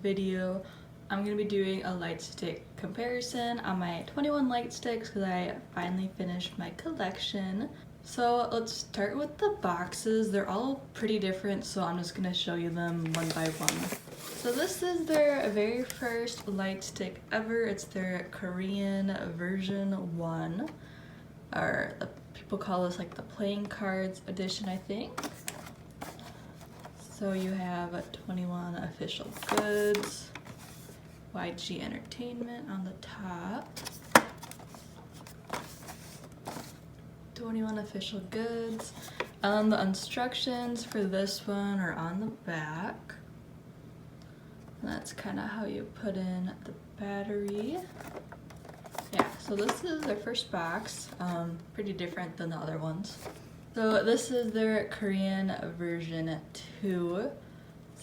video, I'm going to be doing a light stick comparison on my 2ne1 Lightsticks because I finally finished my collection. So let's start with the boxes. They're all pretty different, so I'm just going to show you them one by one. So this is their very first light stick ever. It's their Korean version 1, or people call this like the playing cards edition, I think. So you have 2ne1 official goods, YG Entertainment on the top, 2ne1 official goods, and the instructions for this one are on the back. And that's kind of how you put in the battery. Yeah, so this is their first box, pretty different than the other ones. So this is their Korean version 2.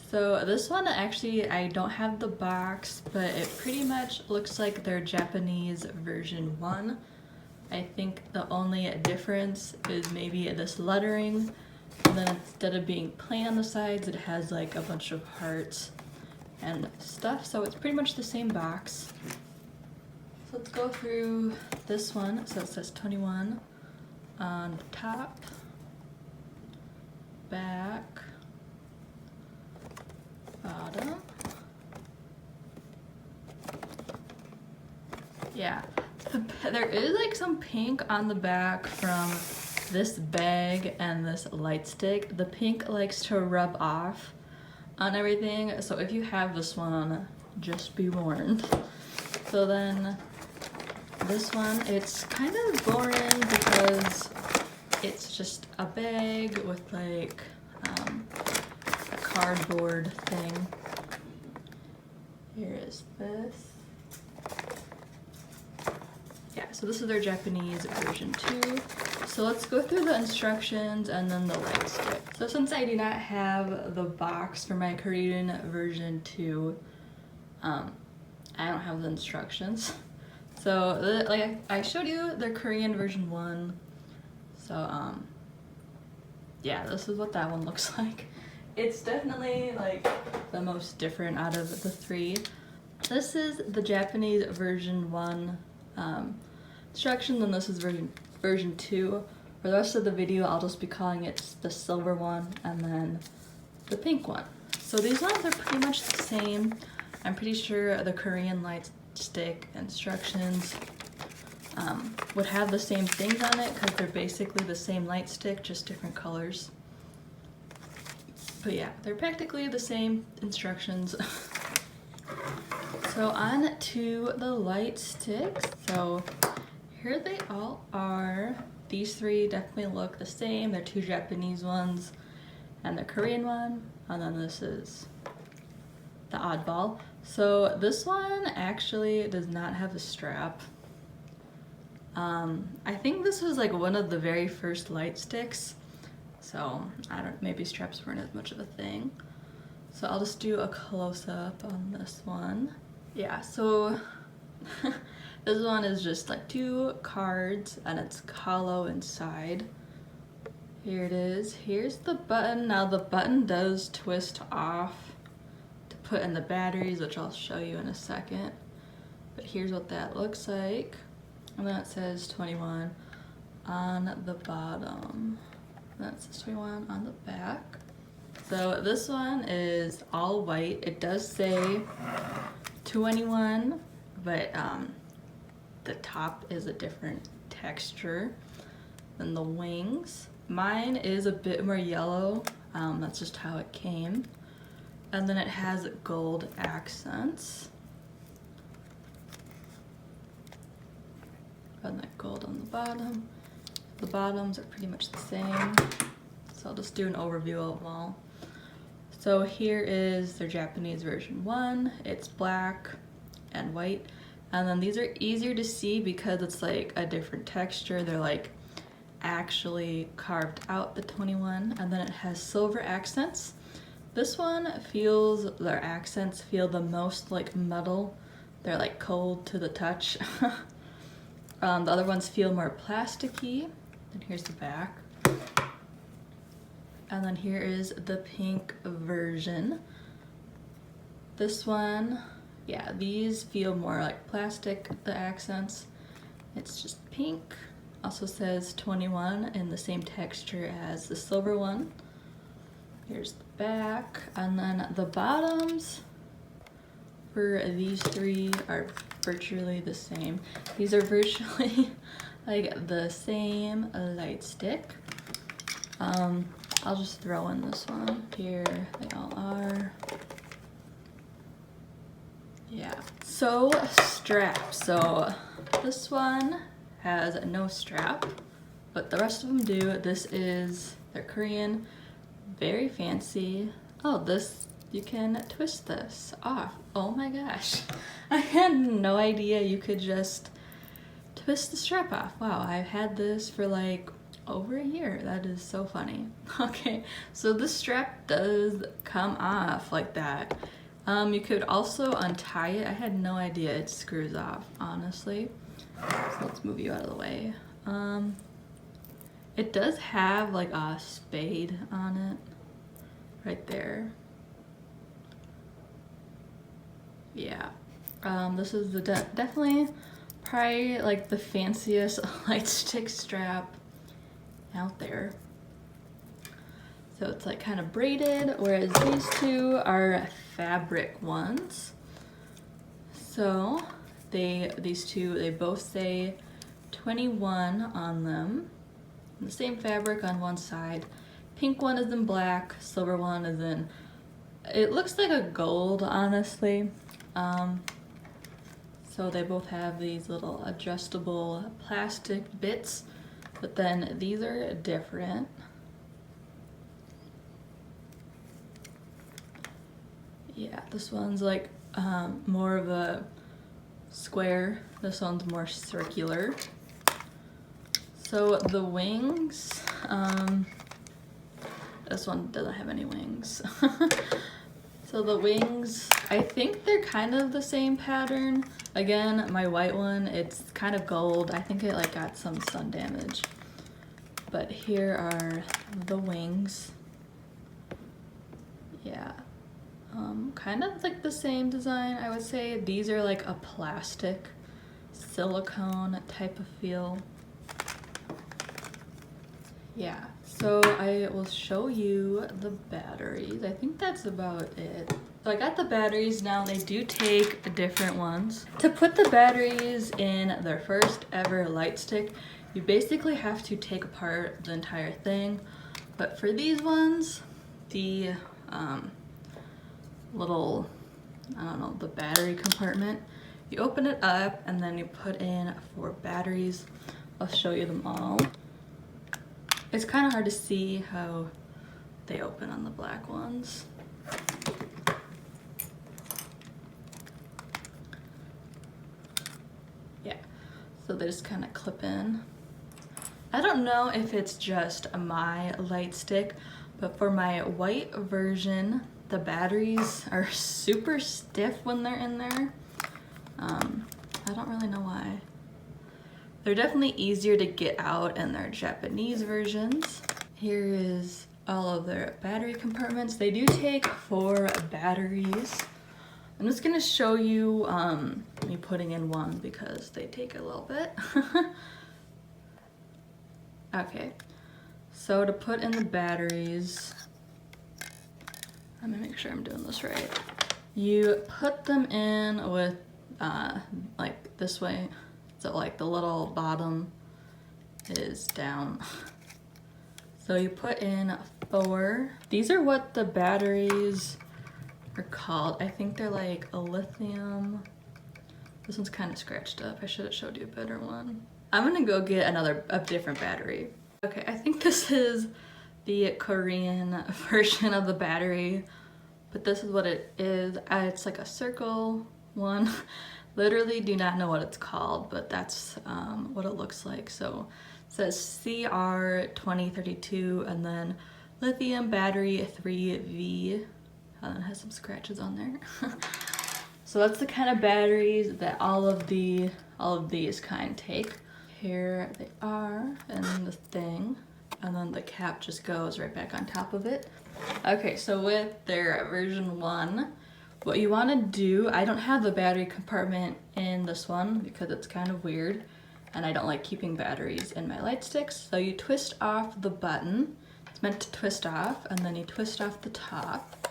So this one, actually, I don't have the box, but it pretty much looks like their Japanese version 1. I think the only difference is maybe this lettering, and then instead of being plain on the sides, it has like a bunch of hearts and stuff, so it's pretty much the same box. So let's go through this one. So it says 2ne1 on the top, back, bottom. Yeah, there is like some pink on the back from this bag and this light stick. The pink likes to rub off on everything, so if you have this one, just be warned. So then this one, it's kind of boring because it's just a bag with like a cardboard thing. Here is this. Yeah, so this is their Japanese version 2. So let's go through the instructions and then the light stick. So since I do not have the box for my Korean version 2, I don't have the instructions. So like I showed you the Korean version 1. So yeah, this is what that one looks like. It's definitely like the most different out of the 3. This is the Japanese version 1 instructions, and this is version 2. For the rest of the video, I'll just be calling it the silver one and then the pink one. So these ones are pretty much the same. I'm pretty sure the Korean light stick instructions would have the same things on it because they're basically the same light stick, just different colors. But yeah, they're practically the same instructions. So on to the light sticks. So here they all are. These 3 definitely look the same. They're 2 Japanese ones and the Korean one. And then this is the oddball. So this one actually does not have a strap. I think this was like one of the very first light sticks. So maybe straps weren't as much of a thing. So I'll just do a close-up on this one. Yeah, so this one is just like 2 cards and it's hollow inside. Here it is. Here's the button. Now the button does twist off to put in the batteries, which I'll show you in a second. But here's what that looks like. And then it says 2ne1 on the bottom. And that says 2ne1 on the back. So this one is all white. It does say 2ne1, but the top is a different texture than the wings. Mine is a bit more yellow. That's just how it came. And then it has gold accents. And that gold on the bottom. The bottoms are pretty much the same. So I'll just do an overview of them all. So here is their Japanese version 1. It's black and white. And then these are easier to see because it's like a different texture. They're like actually carved out, the 2ne1. And then it has silver accents. This one feels, their accents feel the most like metal. They're like cold to the touch. The other ones feel more plasticky. And here's the back. And then here is the pink version. This one, yeah, these feel more like plastic, the accents. It's just pink. Also says 2ne1 in the same texture as the silver one. Here's the back, and then the bottoms for these three are virtually the same. These are virtually like the same light stick. I'll just throw in this one. Here they all are. Yeah. So strap. So this one has no strap, but the rest of them do. They're Korean, very fancy. Oh, you can twist this off. Oh my gosh. I had no idea you could just twist the strap off. Wow, I've had this for like over a year. That is so funny. Okay, so this strap does come off like that. You could also untie it. I had no idea it screws off, honestly. So let's move you out of the way. It does have like a spade on it right there. Yeah, this is the definitely probably like the fanciest light stick strap out there. So it's like kind of braided, whereas these two are fabric ones. So these two, they both say 2ne1 on them. The same fabric on one side. Pink one is in black, silver one is in, it looks like a gold, honestly. So they both have these little adjustable plastic bits, but then these are different. Yeah, this one's like more of a square. This one's more circular. So the wings, this one doesn't have any wings. So the wings, I think they're kind of the same pattern. Again, my white one, it's kind of gold. I think it like got some sun damage. But here are the wings. Yeah, kind of like the same design, I would say. These are like a plastic silicone type of feel. Yeah, so I will show you the batteries. I think that's about it. So I got the batteries now. They do take different ones. To put the batteries in their first ever light stick, you basically have to take apart the entire thing. But for these ones, the little, I don't know, the battery compartment, you open it up and then you put in 4 batteries. I'll show you them all. It's kind of hard to see how they open on the black ones. Yeah, so they just kind of clip in. I don't know if it's just my light stick, but for my white version, the batteries are super stiff when they're in there. I don't really know why. They're definitely easier to get out in their Japanese versions. Here is all of their battery compartments. They do take 4 batteries. I'm just gonna show you me putting in one because they take a little bit. Okay, so to put in the batteries, let me make sure I'm doing this right. You put them in with like this way. So like the little bottom is down. So you put in 4. These are what the batteries are called. I think they're like a lithium. This one's kind of scratched up. I should have showed you a better one. I'm gonna go get a different battery. Okay, I think this is the Korean version of the battery, but this is what it is. It's like a circle one. Literally do not know what it's called, but that's what it looks like. So it says CR2032 and then lithium battery 3V. And it has some scratches on there. So that's the kind of batteries that all of these kind take. Here they are in the thing, and then the cap just goes right back on top of it. Okay, so with their version 1, What you want to do, I don't have the battery compartment in this one because it's kind of weird and I don't like keeping batteries in my light sticks. So you twist off the button. It's meant to twist off, and then you twist off the top.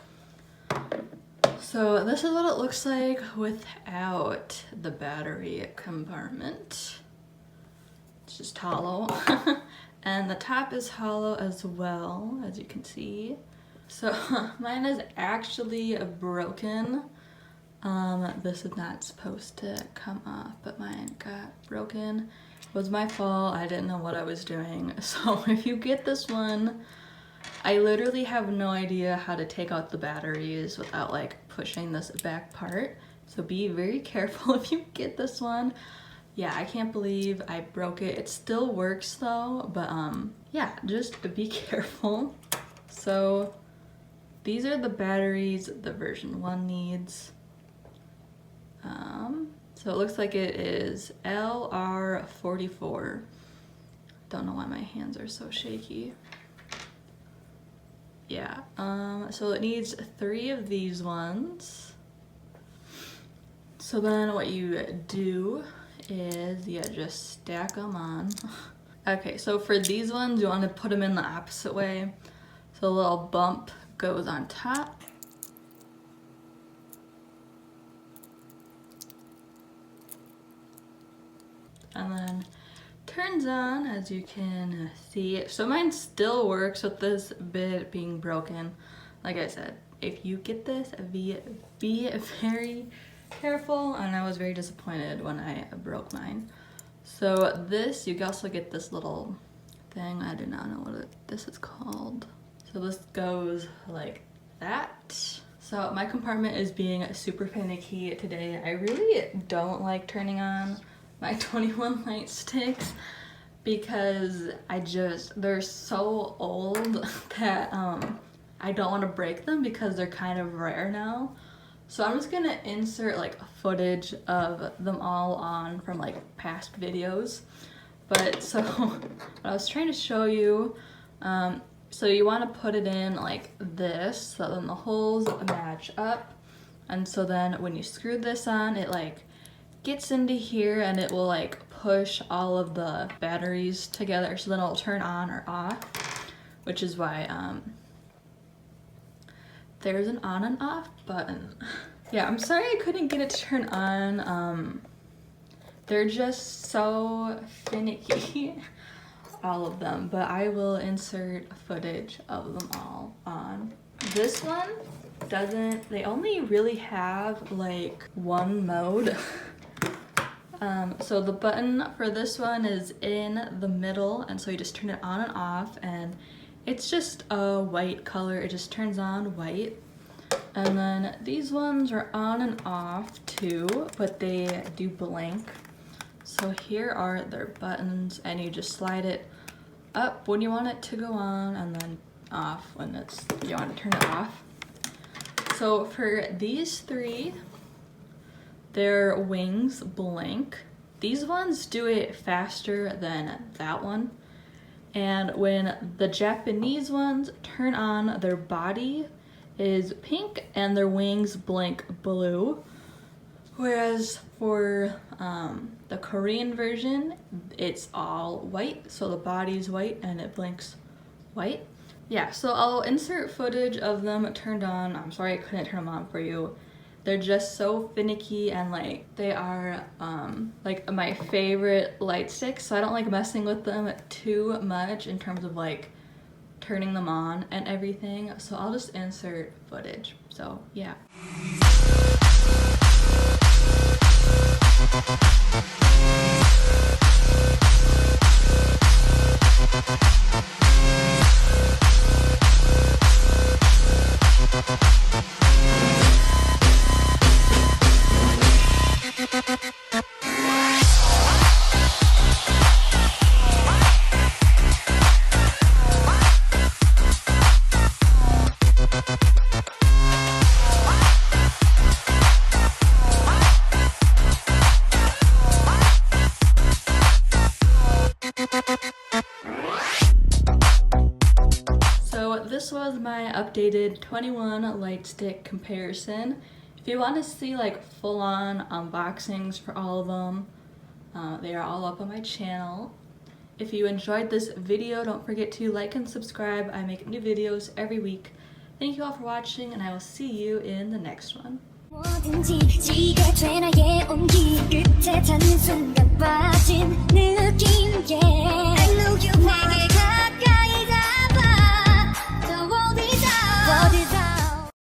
So this is what it looks like without the battery compartment. It's just hollow. And the top is hollow as well, as you can see. So mine is actually broken. This is not supposed to come off, but mine got broken. It was my fault. I didn't know what I was doing. So if you get this one, I literally have no idea how to take out the batteries without like pushing this back part. So be very careful if you get this one. Yeah, I can't believe I broke it. It still works though, but yeah, just be careful. So these are the batteries the version 1 needs. So it looks like it is LR44. Don't know why my hands are so shaky. Yeah, so it needs 3 of these ones. So then what you do is, yeah, just stack them on. Okay, so for these ones, you want to put them in the opposite way. So a little bump goes on top. And then turns on, as you can see. So mine still works with this bit being broken. Like I said, if you get this, be very careful. And I was very disappointed when I broke mine. So this, you can also get this little thing. I do not know what this is called. So this goes like that. So my compartment is being super finicky today. I really don't like turning on my 2ne1 Lightsticks because they're so old that I don't want to break them because they're kind of rare now. So I'm just gonna insert like footage of them all on from like past videos. But so what I was trying to show you, so you want to put it in like this so then the holes match up, and so then when you screw this on, it like gets into here and it will like push all of the batteries together, so then it'll turn on or off, which is why there's an on and off button. Yeah, I'm sorry I couldn't get it to turn on. They're just so finicky, all of them, but I will insert footage of them all on. This one they only really have like one mode. So the button for this one is in the middle, and so you just turn it on and off, and it's just a white color. It just turns on white. And then these ones are on and off too, but they do blink. So here are their buttons, and you just slide it up when you want it to go on, and then off when you want to turn it off. So for these 3, their wings blink. These ones do it faster than that one. And when the Japanese ones turn on, their body is pink and their wings blink blue. Whereas for the Korean version, it's all white. So the body's white and it blinks white. Yeah, so I'll insert footage of them turned on. I'm sorry I couldn't turn them on for you. They're just so finicky, and like they are like my favorite light sticks, so I don't like messing with them too much in terms of like turning them on and everything. So I'll just insert footage. So yeah. This was my updated 2ne1 Lightstick comparison. If you want to see like full-on unboxings for all of them, they are all up on my channel. If you enjoyed this video, don't forget to like and subscribe. I make new videos every week. Thank you all for watching, and I will see you in the next one.